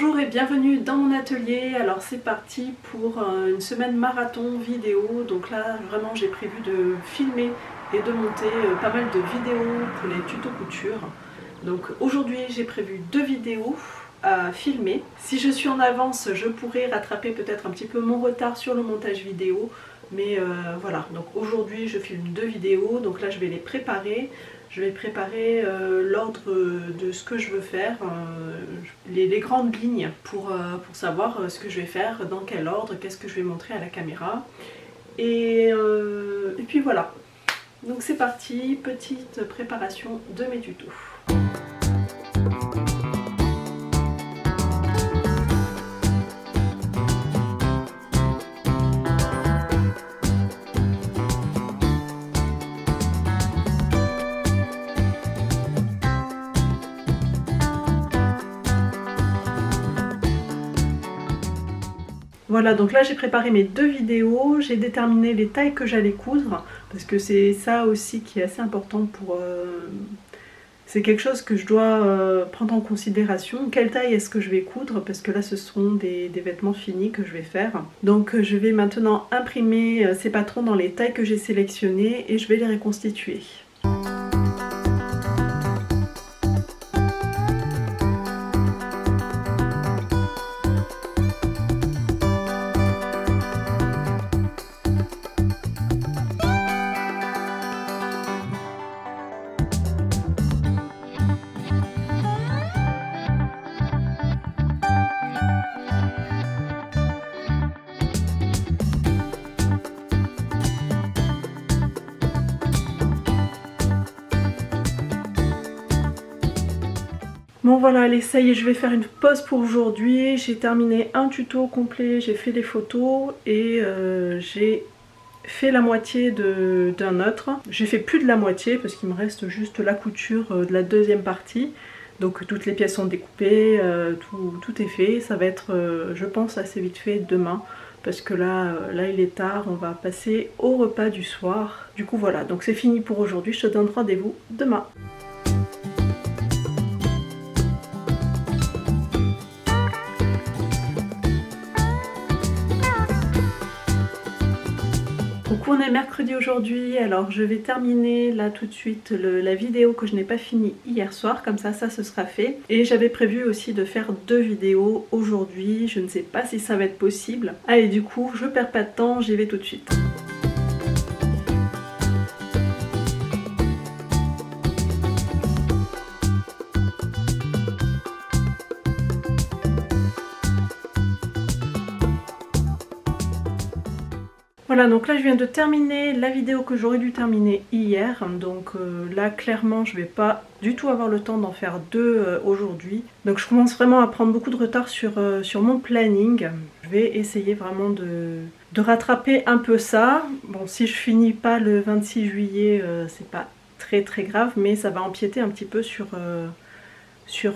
Bonjour et bienvenue dans mon atelier. Alors c'est parti pour une semaine marathon vidéo. Donc là vraiment j'ai prévu de filmer et de monter pas mal de vidéos pour les tutos couture. Donc aujourd'hui j'ai prévu 2 vidéos à filmer. Si je suis en avance, je pourrais rattraper peut-être un petit peu mon retard sur le montage vidéo. Mais voilà, donc aujourd'hui je filme 2 vidéos, donc là je vais les préparer. Je vais préparer l'ordre de ce que je veux faire, les grandes lignes pour savoir ce que je vais faire, dans quel ordre, qu'est-ce que je vais montrer à la caméra. Et puis voilà, donc c'est parti, petite préparation de mes tutos. Voilà, donc là j'ai préparé mes 2 vidéos, j'ai déterminé les tailles que j'allais coudre, parce que c'est ça aussi qui est assez important pour... c'est quelque chose que je dois prendre en considération. Quelle taille est-ce que je vais coudre, parce que là ce sont des vêtements finis que je vais faire. Donc je vais maintenant imprimer ces patrons dans les tailles que j'ai sélectionnées et je vais les reconstituer. Bon voilà, allez, ça y est, je vais faire une pause pour aujourd'hui. J'ai terminé un tuto complet, j'ai fait des photos et j'ai fait la moitié d'un autre. J'ai fait plus de la moitié parce qu'il me reste juste la couture de la deuxième partie. Donc toutes les pièces sont découpées, tout est fait. Ça va être, je pense, assez vite fait demain. Parce que là il est tard, on va passer au repas du soir. Du coup voilà, donc c'est fini pour aujourd'hui. Je te donne rendez-vous demain. Donc on est mercredi aujourd'hui, alors je vais terminer là tout de suite la vidéo que je n'ai pas finie hier soir, comme ça ce sera fait. Et j'avais prévu aussi de faire 2 vidéos aujourd'hui, je ne sais pas si ça va être possible. Allez, du coup je perds pas de temps, j'y vais tout de suite. Voilà, donc là je viens de terminer la vidéo que j'aurais dû terminer hier, donc là clairement je vais pas du tout avoir le temps d'en faire 2 aujourd'hui. Donc je commence vraiment à prendre beaucoup de retard sur mon planning. Je vais essayer vraiment de rattraper un peu ça. Bon, si je finis pas le 26 juillet, c'est pas très grave, mais ça va empiéter un petit peu sur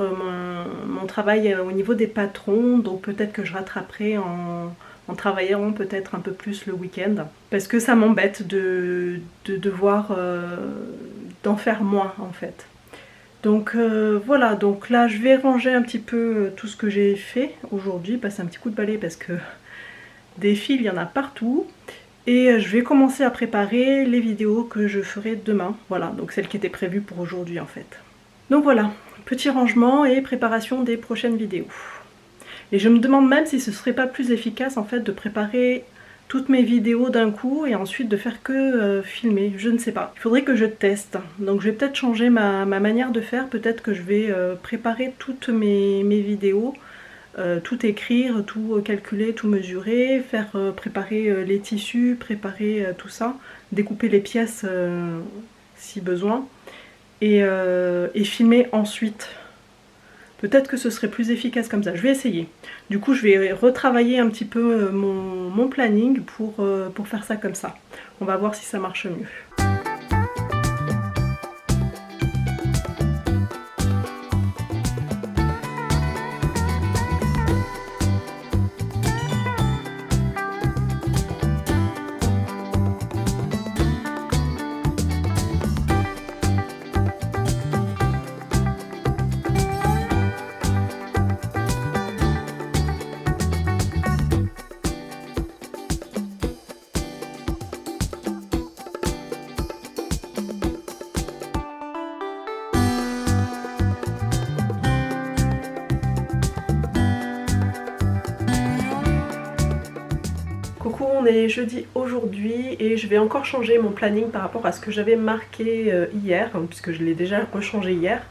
mon travail au niveau des patrons, donc peut-être que je rattraperai en travaillant peut-être un peu plus le week-end, parce que ça m'embête de devoir d'en faire moins en fait. Donc voilà, donc là je vais ranger un petit peu tout ce que j'ai fait aujourd'hui, passer un petit coup de balai parce que des fils il y en a partout. Et je vais commencer à préparer les vidéos que je ferai demain, voilà, donc celles qui étaient prévues pour aujourd'hui en fait. Donc voilà, petit rangement et préparation des prochaines vidéos. Et je me demande même si ce serait pas plus efficace en fait de préparer toutes mes vidéos d'un coup et ensuite de faire que filmer, je ne sais pas. Il faudrait que je teste, donc je vais peut-être changer ma manière de faire, peut-être que je vais préparer toutes mes vidéos, tout écrire, tout calculer, tout mesurer, faire préparer les tissus, préparer tout ça, découper les pièces si besoin, et filmer ensuite. Peut-être que ce serait plus efficace comme ça, je vais essayer. Du coup je vais retravailler un petit peu mon planning pour faire ça comme ça. On va voir si ça marche mieux. Coucou, on est jeudi aujourd'hui et je vais encore changer mon planning par rapport à ce que j'avais marqué hier, puisque je l'ai déjà rechangé hier.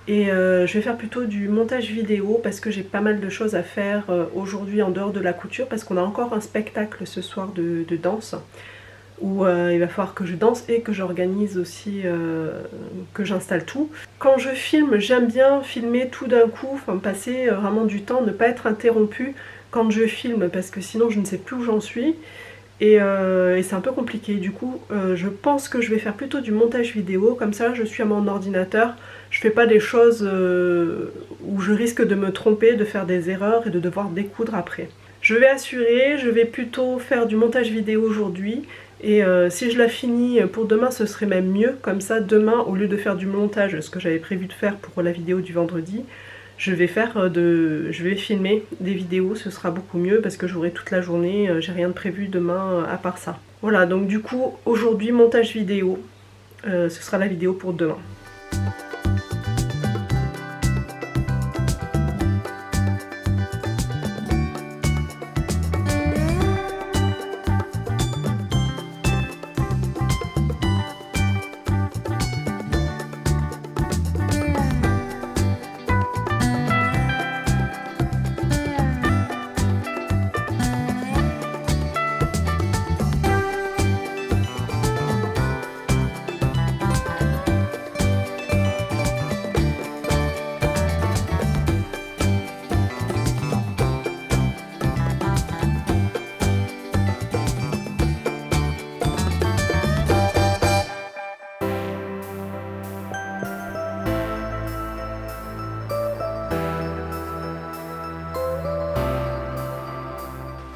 Et je vais faire plutôt du montage vidéo parce que j'ai pas mal de choses à faire aujourd'hui en dehors de la couture, parce qu'on a encore un spectacle ce soir de danse où il va falloir que je danse et que j'organise aussi, que j'installe tout. Quand je filme, j'aime bien filmer tout d'un coup, enfin passer vraiment du temps, ne pas être interrompue quand je filme, parce que sinon je ne sais plus où j'en suis. Et c'est un peu compliqué. Du coup, je pense que je vais faire plutôt du montage vidéo, comme ça je suis à mon ordinateur, je fais pas des choses où je risque de me tromper, de faire des erreurs et de devoir découdre après. Je vais assurer, je vais plutôt faire du montage vidéo aujourd'hui, et si je la finis pour demain, ce serait même mieux. Comme ça, demain, au lieu de faire du montage, ce que j'avais prévu de faire pour la vidéo du vendredi, je vais filmer des vidéos, ce sera beaucoup mieux parce que j'aurai toute la journée, j'ai rien de prévu demain à part ça. Voilà, donc du coup, aujourd'hui, montage vidéo, ce sera la vidéo pour demain.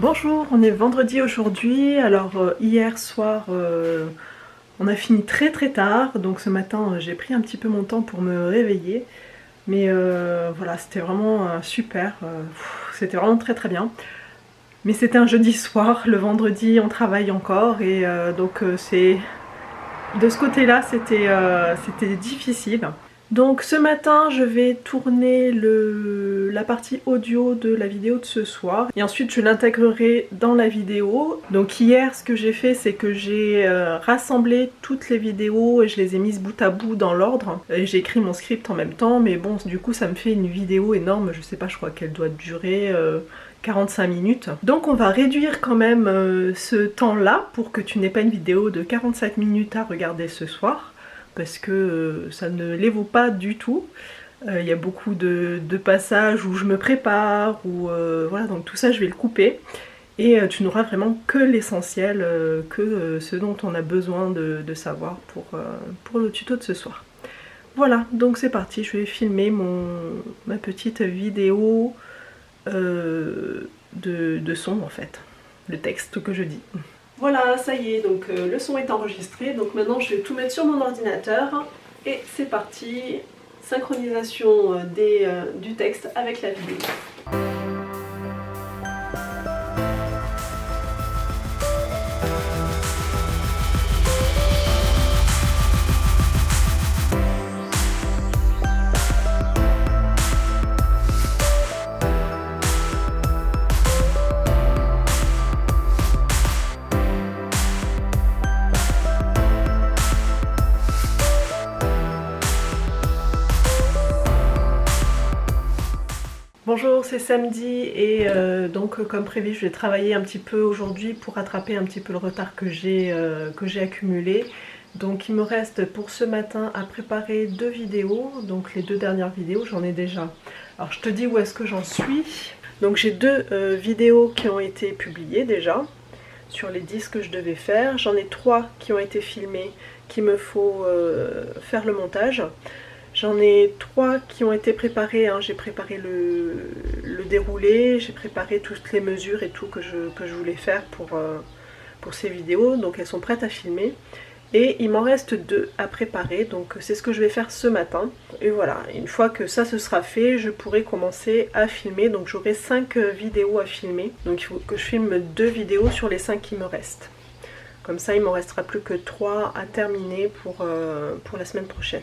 Bonjour, on est vendredi aujourd'hui. Alors hier soir on a fini très tard, donc ce matin j'ai pris un petit peu mon temps pour me réveiller. Mais voilà, c'était vraiment super, c'était vraiment très bien. Mais c'était un jeudi soir, le vendredi on travaille encore, et donc c'est de ce côté-là c'était difficile. Donc ce matin je vais tourner la partie audio de la vidéo de ce soir et ensuite je l'intégrerai dans la vidéo. Donc hier ce que j'ai fait, c'est que j'ai rassemblé toutes les vidéos et je les ai mises bout à bout dans l'ordre. J'ai écrit mon script en même temps, mais bon, du coup ça me fait une vidéo énorme, je sais pas, je crois qu'elle doit durer 45 minutes. Donc on va réduire quand même ce temps-là pour que tu n'aies pas une vidéo de 45 minutes à regarder ce soir, parce que ça ne les vaut pas du tout. Il y a beaucoup de passages où je me prépare, ou voilà, donc tout ça je vais le couper. Et tu n'auras vraiment que l'essentiel, que ce dont on a besoin de savoir pour le tuto de ce soir. Voilà, donc c'est parti, je vais filmer ma petite vidéo de son en fait, le texte que je dis. Voilà, ça y est, donc le son est enregistré, donc maintenant je vais tout mettre sur mon ordinateur et c'est parti, synchronisation du texte avec la vidéo. Bonjour, c'est samedi et donc comme prévu je vais travailler un petit peu aujourd'hui pour rattraper un petit peu le retard que j'ai accumulé. Donc il me reste pour ce matin à préparer 2 vidéos, donc les 2 dernières vidéos j'en ai déjà. Alors je te dis où est-ce que j'en suis. Donc j'ai 2 vidéos qui ont été publiées déjà sur les 10 que je devais faire. J'en ai 3 qui ont été filmées, qu'il me faut faire le montage. J'en ai 3 qui ont été préparées, hein. J'ai préparé le déroulé, j'ai préparé toutes les mesures et tout que je voulais faire pour ces vidéos, donc elles sont prêtes à filmer. Et il m'en reste 2 à préparer, donc c'est ce que je vais faire ce matin. Et voilà, une fois que ça se sera fait, je pourrai commencer à filmer, donc j'aurai 5 vidéos à filmer. Donc il faut que je filme 2 vidéos sur les 5 qui me restent. Comme ça il m'en restera plus que 3 à terminer pour la semaine prochaine.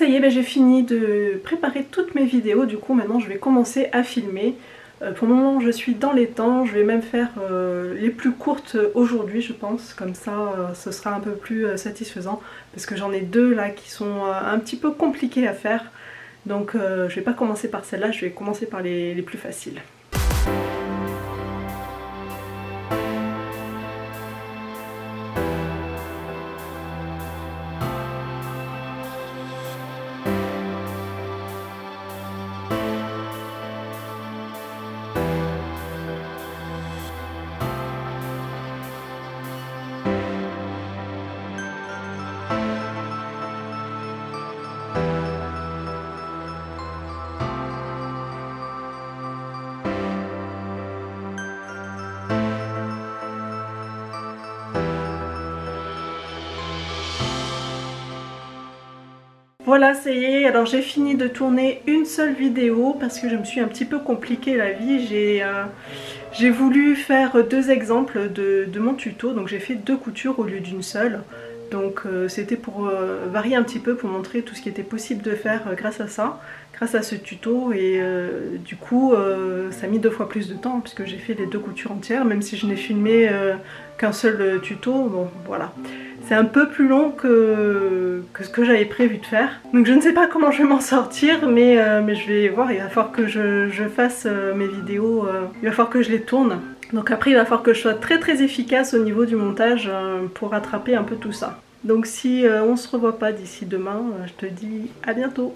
ça y est, j'ai fini de préparer toutes mes vidéos, du coup maintenant je vais commencer à filmer. Pour le moment je suis dans les temps, je vais même faire les plus courtes aujourd'hui je pense, comme ça ce sera un peu plus satisfaisant parce que j'en ai deux là qui sont un petit peu compliquées à faire. Donc je vais pas commencer par celle-là, je vais commencer par les plus faciles. Voilà, ça y est, alors j'ai fini de tourner une seule vidéo parce que je me suis un petit peu compliqué la vie. J'ai voulu faire deux exemples de mon tuto, donc j'ai fait deux coutures au lieu d'une seule. Donc c'était pour varier un petit peu, pour montrer tout ce qui était possible de faire grâce à ça, grâce à ce tuto. Et du coup ça a mis 2 fois plus de temps puisque j'ai fait les deux coutures entières, même si je n'ai filmé qu'un seul tuto. Bon voilà, c'est un peu plus long que ce que j'avais prévu de faire. Donc je ne sais pas comment je vais m'en sortir, mais je vais voir. Il va falloir que je fasse mes vidéos, il va falloir que je les tourne. Donc après il va falloir que je sois très efficace au niveau du montage pour rattraper un peu tout ça. Donc si on se revoit pas d'ici demain, je te dis à bientôt.